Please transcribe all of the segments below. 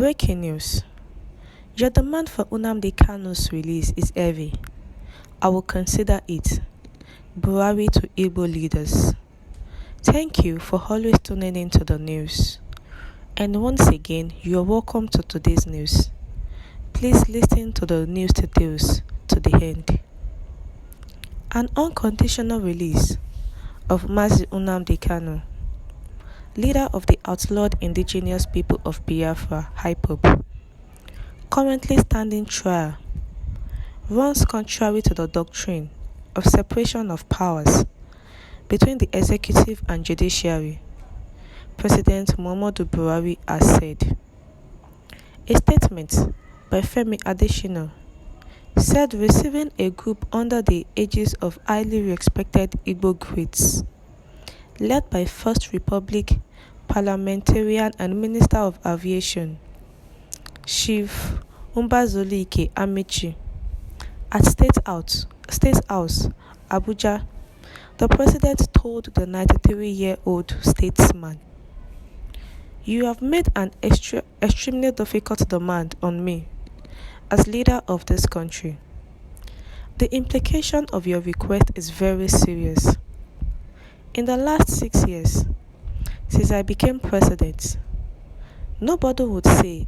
Breaking news. Your demand for Nnamdi Kanus release is heavy. I will consider it. Buhari to Igbo leaders. Thank you for always tuning in to the news. And once again, you are welcome to today's news. Please listen to the news details to the end. An unconditional release of Mazi Nnamdi Kanu, leader of the outlawed indigenous people of Biafra, IPOB, currently standing trial, runs contrary to the doctrine of separation of powers between the executive and judiciary, President Muhammadu Buhari has said. A statement by Femi Adesina said receiving a group under the aegis of highly respected Igbo greats, led by First Republic parliamentarian and Minister of Aviation, Chief Mbazolike Amici, at State House, Abuja, the president told the 93-year-old statesman, "You have made an extremely difficult demand on me as leader of this country. The implication of your request is very serious. In the last 6 years, since I became president, nobody would say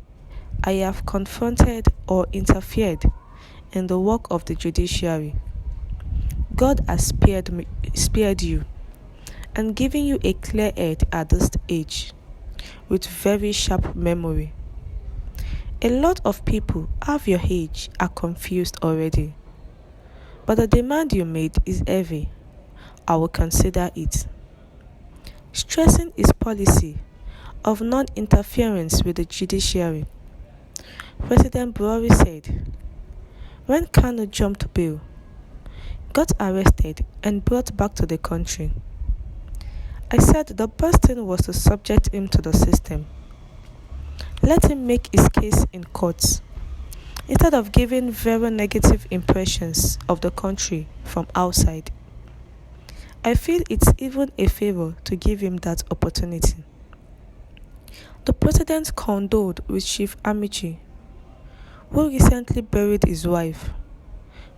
I have confronted or interfered in the work of the judiciary. God has spared you and given you a clear head at this age, with very sharp memory. A lot of people of your age are confused already, but the demand you made is heavy. I will consider it." Stressing his policy of non-interference with the judiciary, President Buhari said, "When Kanu jumped bail, got arrested and brought back to the country, I said the best thing was to subject him to the system. Let him make his case in court, instead of giving very negative impressions of the country from outside. I feel it's even a favor to give him that opportunity." The president condoled with Chief Amici, who recently buried his wife,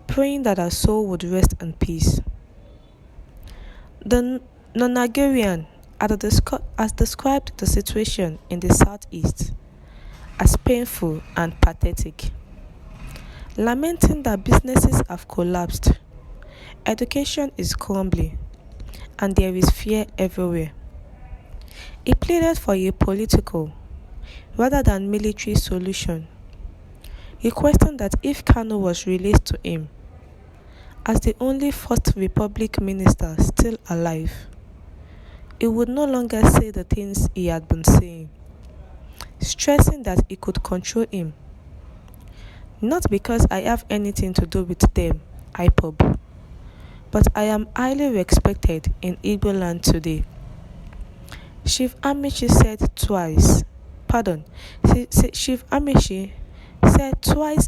praying that her soul would rest in peace. The Nigerian has described the situation in the southeast as painful and pathetic, lamenting that businesses have collapsed, education is crumbling, and there is fear everywhere. He pleaded for a political rather than military solution, requesting that if Kanu was released to him, as the only First Republic minister still alive, he would no longer say the things he had been saying, stressing that he could control him. "Not because I have anything to do with them, IPOB, but I am highly respected in Igbo land today." Chief Amici said twice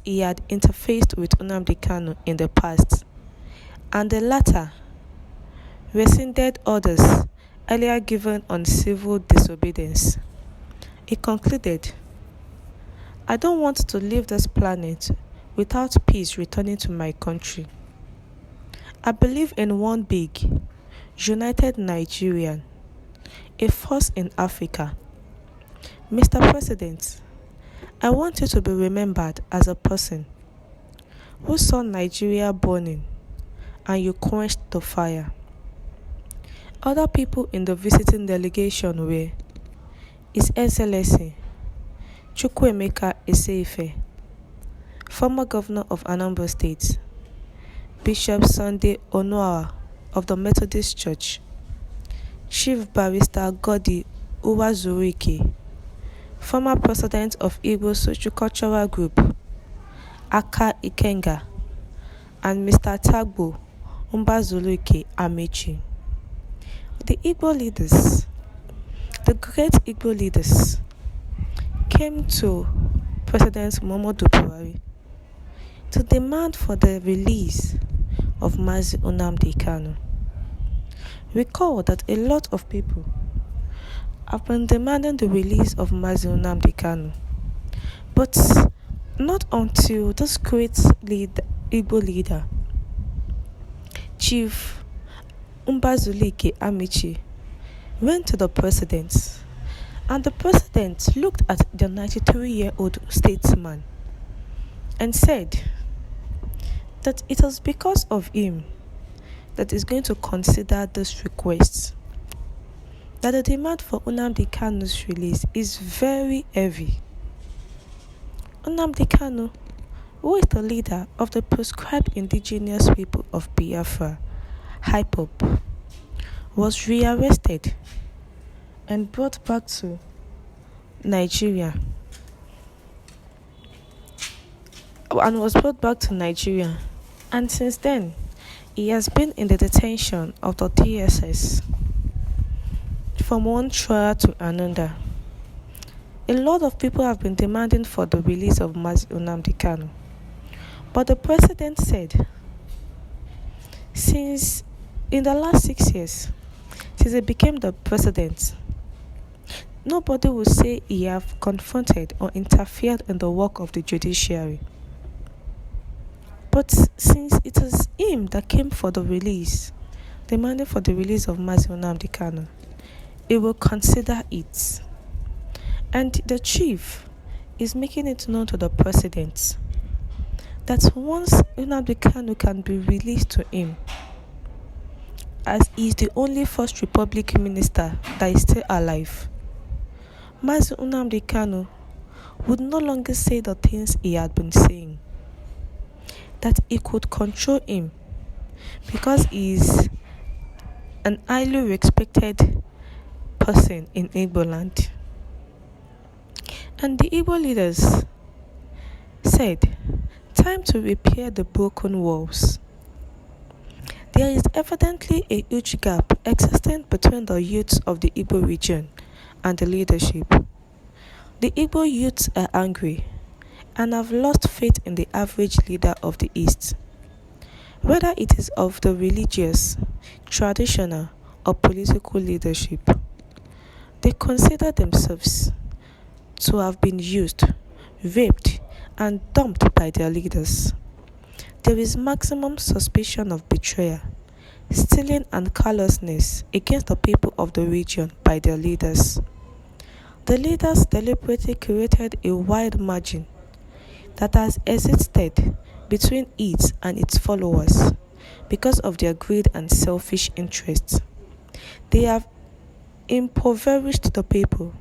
he had interfaced with Nnamdi Kanu in the past, and the latter rescinded orders earlier given on civil disobedience. He concluded, "I don't want to leave this planet without peace returning to my country. I believe in one big, united Nigeria, a force in Africa. Mr. President, I want you to be remembered as a person who saw Nigeria burning and you quenched the fire." Other people in the visiting delegation were His Excellency Chukwuemeka Eseife, former governor of Anambra State, Bishop Sunday Onuaha of the Methodist Church, Chief Barrister Godi Uwazurike, former president of Igbo Sociocultural Group, Aka Ikenga, and Mr. Tagbo Mbazolike Amechi. The great Igbo leaders, came to President Muhammadu Buhari to demand for the release of Mazi Nnamdi Kanu. Recall that a lot of people have been demanding the release of Mazi Nnamdi Kanu But not until this great Igbo leader, Chief Mbazulike Amici, went to the president, and the president looked at the 93-year-old statesman and said that it was because of him that is going to consider this request, that the demand for Nnamdi Kanu's release is very heavy. Nnamdi Kanu, who is the leader of the proscribed indigenous people of Biafra, IPOB, was rearrested and brought back to Nigeria. And since then, he has been in the detention of the DSS from one trial to another. A lot of people have been demanding for the release of Nnamdi Kanu. But the president said, since in the last 6 years, since he became the president, nobody will say he have confronted or interfered in the work of the judiciary. But since it is him that came for the release, demanding for the release of Nnamdi Kanu, he will consider it. And the chief is making it known to the president that once Nnamdi Kanu can be released to him, as he is the only First Republic minister that is still alive, Nnamdi Kanu would no longer say the things he had been saying, that he could control him because he is an highly respected person in Igbo land. And the Igbo leaders said, time to repair the broken walls. There is evidently a huge gap existing between the youths of the Igbo region and the leadership. The Igbo youths are angry and have lost faith in the average leader of the East. Whether it is of the religious, traditional, or political leadership, they consider themselves to have been used, raped, and dumped by their leaders. There is maximum suspicion of betrayal, stealing, and callousness against the people of the region by their leaders. The leaders deliberately created a wide margin that has existed between it and its followers because of their greed and selfish interests. They have impoverished the people,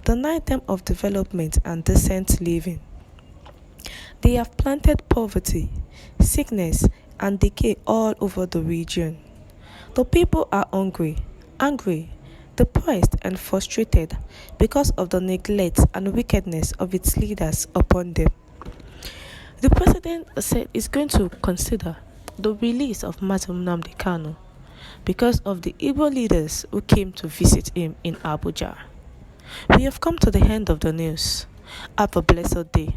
denied them of development and decent living. They have planted poverty, sickness, and decay all over the region. The people are hungry, angry, depressed, and frustrated because of the neglect and wickedness of its leaders upon them. The president said he's going to consider the release of Nnamdi Kanu because of the Igbo leaders who came to visit him in Abuja. We have come to the end of the news. Have a blessed day.